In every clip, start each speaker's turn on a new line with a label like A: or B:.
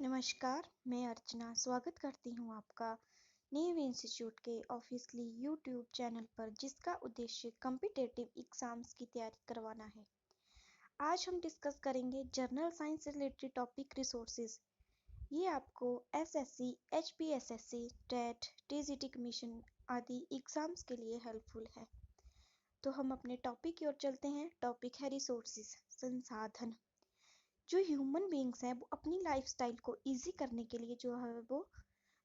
A: नमस्कार, मैं अर्चना स्वागत करती हूँ आपका नीव इंस्टीट्यूट के ऑफिशियली यूट्यूब चैनल पर जिसका उद्देश्य कॉम्पिटिटिव एग्जाम्स की तैयारी करवाना है। आज हम डिस्कस करेंगे जर्नल साइंस से रिलेटेड टॉपिक रिसोर्सेज। ये आपको SSC, HPSSC, TET, TGT commission आदि एग्जाम्स के लिए हेल्पफुल है। तो हम अपने टॉपिक की ओर चलते हैं। टॉपिक है रिसोर्सेज, संसाधन। जो ह्यूमन बींग्स हैं वो अपनी लाइफस्टाइल को इजी करने के लिए जो है वो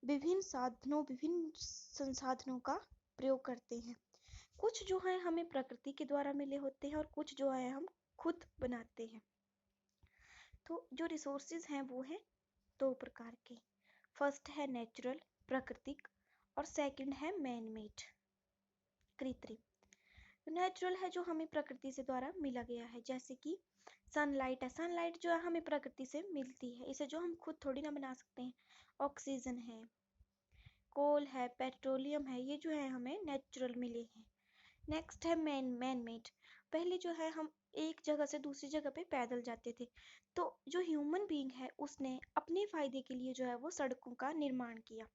A: विभिन्न संसाधनों का प्रयोग करते हैं। कुछ जो है हमें प्रकृति के द्वारा मिले होते हैं और कुछ जो है हम खुद बनाते हैं। तो जो रिसोर्सेज हैं वो है दो प्रकार के। फर्स्ट है नेचुरल, प्राकृतिक, और सेकंड है मैन मेड, कृत्रिम। नेचुरल है जो हमें प्रकृति से द्वारा मिला गया है, जैसे कि सनलाइट है। सनलाइट जो है हमें प्रकृति से मिलती है, इसे जो हम खुद थोड़ी ना बना सकते हैं। ऑक्सीजन है, कोल है, पेट्रोलियम है, ये जो है हमें नेचुरल मिले हैं। नेक्स्ट है मैन मेड। पहले जो है हम एक जगह से दूसरी जगह पे पैदल जाते थे, तो जो ह्यूमन बीइंग है उसने अपने फायदे के लिए जो है वो सड़कों का निर्माण किया।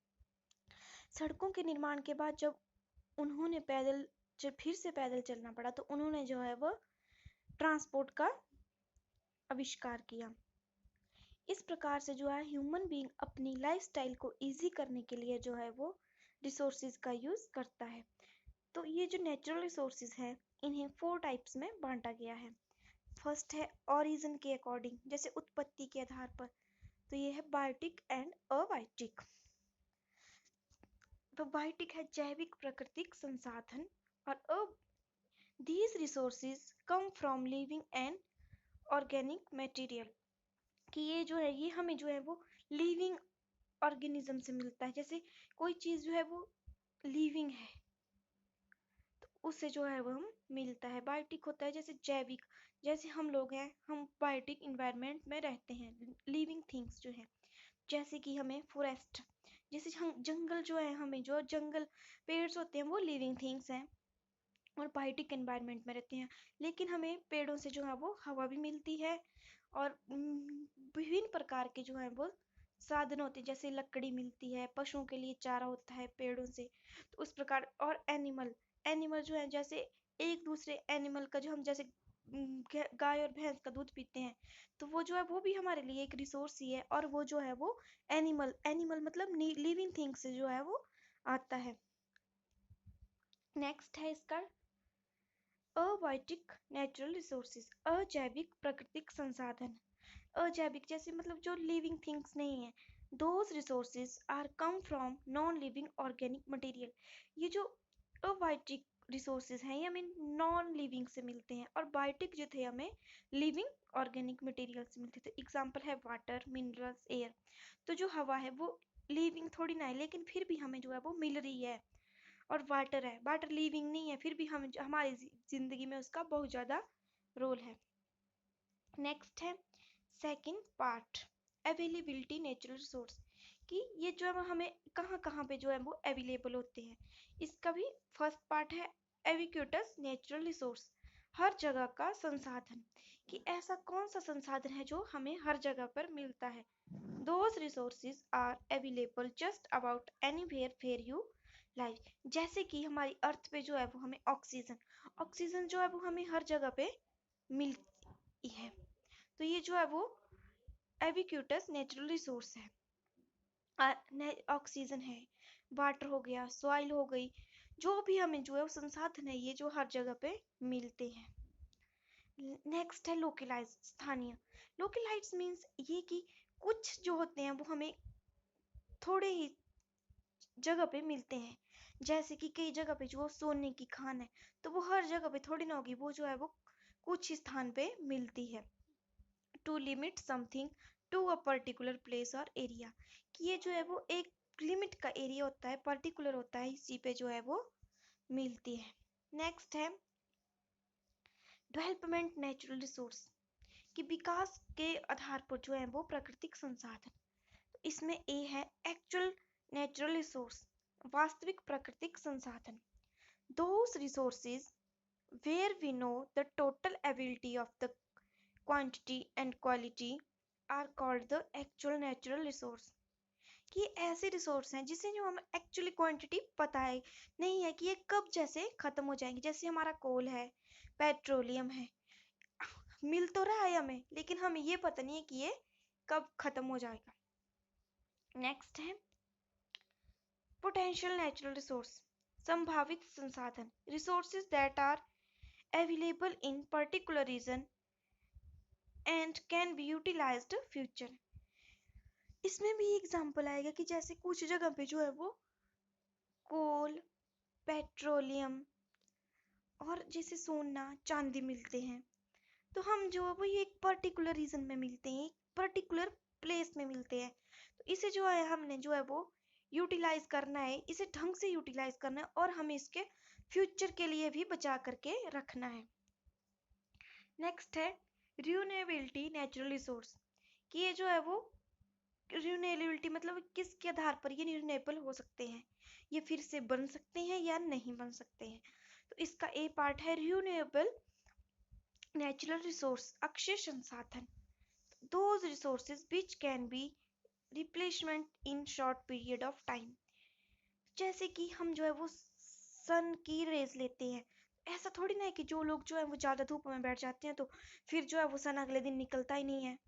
A: सड़कों के निर्माण के बाद जब उन्होंने फिर से पैदल चलना पड़ा तो उन्होंने जो है वो ट्रांसपोर्ट का आविष्कार किया। इस प्रकार से जो है ह्यूमन बीइंग अपनी लाइफस्टाइल को इजी करने के लिए जो है वो रिसोर्सेज का यूज करता है। तो ये जो नेचुरल रिसोर्सेज है इन्हें 4 टाइप्स में बांटा गया है। फर्स्ट है ओरिजिन के अकॉर्डिंग, जैसे उत्पत्ति के आधार पर, तो ये है बायोटिक एंड अबायोटिक। तो बायोटिक है जैविक प्राकृतिक संसाधन, और these resources come from living and organic material, कि ये जो है ये हमें जो है वो लिविंग ऑर्गेनिज्म से मिलता है। जैसे कोई चीज जो है वो लिविंग है तो उससे जो है वो हम मिलता है। बायोटिक होता है जैसे जैविक, जैसे हम लोग हैं, हम बायोटिक इन्वायरमेंट में रहते हैं, लिविंग थिंग्स जो है। जैसे कि हमें फॉरेस्ट, जैसे हम जंगल जो है, हमें जो जंगल पेड़ होते हैं वो लिविंग थिंग्स हैं और बायोटिक एनवायरनमेंट में रहते हैं। लेकिन हमें पेड़ों से जो है वो हवा भी मिलती है और विभिन्न प्रकार के जो है वो साधन होते हैं, जैसे लकड़ी मिलती है, पशुओं के लिए चारा होता है पेड़ों से। तो उस प्रकार, और एनिमल जो है, जैसे एक दूसरे एनिमल का जो हम जैसे गाय और भैंस का दूध पीते हैं, तो वो जो है वो भी हमारे लिए एक रिसोर्स ही है। और वो जो है वो एनिमल मतलब लिविंग थिंग्स से जो है वो आता है। नेक्स्ट है इसका अबायोटिक नेचुरल रिसोर्सेज, अजैविक प्राकृतिक संसाधन। अजैविक जैसे मतलब जो लिविंग थिंग्स नहीं है। Those resources are come from non living organic material. ये जो अबायोटिक रिसोर्सेज हैं ये हमें नॉन लिविंग से मिलते हैं, और बायोटिक जो थे हमें लिविंग ऑर्गेनिक मटेरियल से मिलते थे। एग्जाम्पल है वाटर, मिनरल्स, एयर। तो जो हवा है वो लिविंग थोड़ी ना है, लेकिन फिर भी हमें जो है वो मिल रही है। और वाटर है, वाटर लिविंग नहीं है, फिर भी हम हमारी जिंदगी में उसका बहुत ज्यादा रोल है। नेक्स्ट है second part, availability natural resource, कि ये जो है हमें कहाँ कहाँ पे जो है वो अवेलेबल होते हैं। इसका भी फर्स्ट पार्ट है एविक्यूटस नेचुरल रिसोर्स, हर जगह का संसाधन, कि ऐसा कौन सा संसाधन है जो हमें हर जगह पर मिलता है। Those resources are available just about anywhere where you live। जैसे कि हमारी अर्थ पे जो है वो हमें ऑक्सीजन जो है वो हमें हर जगह पे मिलती है। तो ये जो है वो एविक्यूटस नेचुरल रिसोर्स है। ऑक्सीजन है, वाटर हो गया, सॉइल हो गई, जो भी हमें जो है वो संसाधन है ये जो हर जगह पे मिलते हैं। नेक्स्ट है लोकलाइज, स्थानीय। लोकलाइज मीन्स ये कि कुछ जो होते हैं वो हमें थोड़े ही जगह पे मिलते हैं। जैसे कि कई जगह पे जो सोने की खान है तो वो हर जगह पे थोड़ी ना होगी, वो जो है वो कुछ स्थान पे मिलती है। To limit something to a particular place और एरिया, कि ये जो है वो एक लिमिट का एरिया होता है, पर्टिकुलर होता है, इसी पे जो है वो मिलती है। नेक्स्ट है डेवलपमेंट नेचुरल रिसोर्स, कि विकास के आधार पर जो है वो प्राकृतिक संसाधन। तो इसमें ए है एक्चुअल नेचुरल रिसोर्स, वास्तविक प्राकृतिक संसाधन। Those resources where we know the total ability of the quantity and quality are called the actual natural resource. कि ऐसे रिसोर्स हैं जिसे जो हम एक्चुअली क्वांटिटी पता है नहीं है कि ये कब जैसे खत्म हो जाएंगे। जैसे हमारा कोल है, पेट्रोलियम है, मिल तो रहा है हमें लेकिन हमें ये पता नहीं है कि ये कब खत्म हो जाएगा। नेक्स्ट है पोटेंशियल नेचुरल रिसोर्स, संभावित संसाधन, resources that are available in particular region and can be utilised future. इसमें भी एग्जांपल आएगा कि जैसे कुछ जगह पे जो है वो कोल, पेट्रोलियम और जैसे सोना चांदी मिलते हैं, तो हम जो है वो ये एक पर्टिकुलर रीजन में मिलते हैं, एक पर्टिकुलर प्लेस में मिलते हैं। तो इसे जो है हमने जो है वो यूटिलाइज करना है, इसे ढंग से यूटिलाइज करना है और हमें इसके फ्यूचर के लिए भी बचा करके रखना है। नेक्स्ट है रिन्यूएबिलिटी नेचुरल रिसोर्स, कि ये जो है वो रिन्यूएबिलिटी मतलब किसके आधार पर ये रिन्यूएबल हो सकते हैं, ये फिर से बन सकते हैं या नहीं बन सकते हैं। तो इसका ए पार्ट है रिन्यूएबल नेचुरल रिसोर्स, अक्षय संसाधन, those resources which can be replacement in short period of time। जैसे कि हम जो है वो सन की रेज लेते हैं, ऐसा थोड़ी ना है कि जो लोग जो है वो ज्यादा धूप में बैठ जाते हैं तो फिर जो है वो सन अगले दिन निकलता ही नहीं है।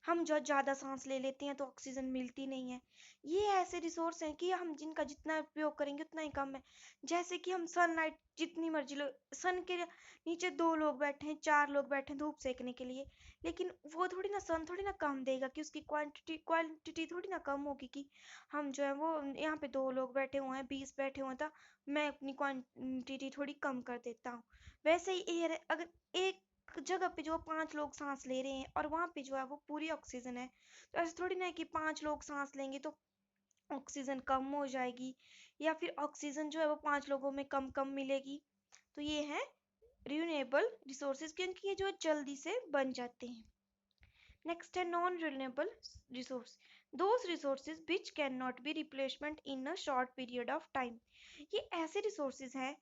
A: हम जो ज़्यादा सांस ले लेते हैं तो ऑक्सीजन मिलती नहीं है। ये ऐसे रिसोर्स हैं कि हम जिनका जितना उपयोग करेंगे उतना ही कम है। जैसे कि हम सनलाइट जितनी मर्जी लो, सन के नीचे 2 लोग बैठे हैं, 4 लोग बैठे हैं धूप सेकने के लिए, लेकिन वो थोड़ी ना सन थोड़ी ना कम देगा कि उसकी क्वांटिटी थोड़ी ना कम होगी कि हम जो है वो यहाँ पे 2 लोग बैठे हुए हैं, 20 बैठे हुए हैं तो मैं अपनी क्वांटिटी थोड़ी कम कर देता हूँ। वैसे ही एयर है, अगर एक जगह पे जो 5 लोग सांस ले रहे हैं और वहां पे जो है वो पूरी ऑक्सीजन है, तो ऐसा थोड़ी ना है कि 5 लोग सांस लेंगे तो ऑक्सीजन कम हो जाएगी या फिर ऑक्सीजन जो है वो 5 लोगों में कम कम मिलेगी। तो ये है रिन्यूएबल रिसोर्सेज, क्योंकि ये जो जल्दी से बन जाते हैं। नेक्स्ट है non renewable resource, those resources which can not be replacement in a short period of time. ये ऐसे रिसोर्सेज हैं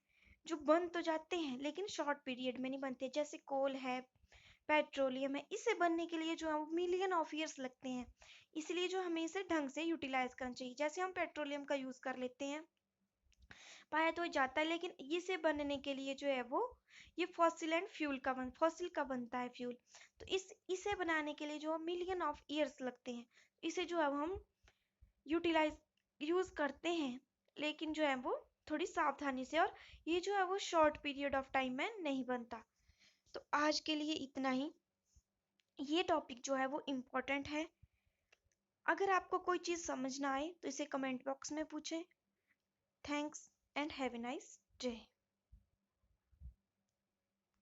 A: जो बन तो जाते हैं लेकिन शॉर्ट पीरियड में नहीं बनते। जैसे कोल है, पेट्रोलियम है, इसे बनने के लिए जो है मिलियन ऑफ ईयर्स लगते हैं, इसलिए जो हमें इसे ढंग से यूटिलाइज करना चाहिए। जैसे हम पेट्रोलियम का यूज कर लेते हैं, पाया तो जाता है, लेकिन इसे बनने के लिए जो है वो ये फॉसिल एंड फ्यूल का फॉसिल का बनता है फ्यूल, तो इसे बनाने के लिए जो मिलियन ऑफ ईयर्स लगते हैं। इसे जो है हम यूटिलाइज यूज करते हैं लेकिन जो है वो थोड़ी सावधानी से, और ये जो है वो शॉर्ट पीरियड ऑफ टाइम में नहीं बनता। तो आज के लिए इतना ही। ये टॉपिक जो है वो इम्पोर्टेंट है। अगर आपको कोई चीज़ समझ ना आए तो इसे कमेंट बॉक्स में पूछें। Thanks and have a nice day.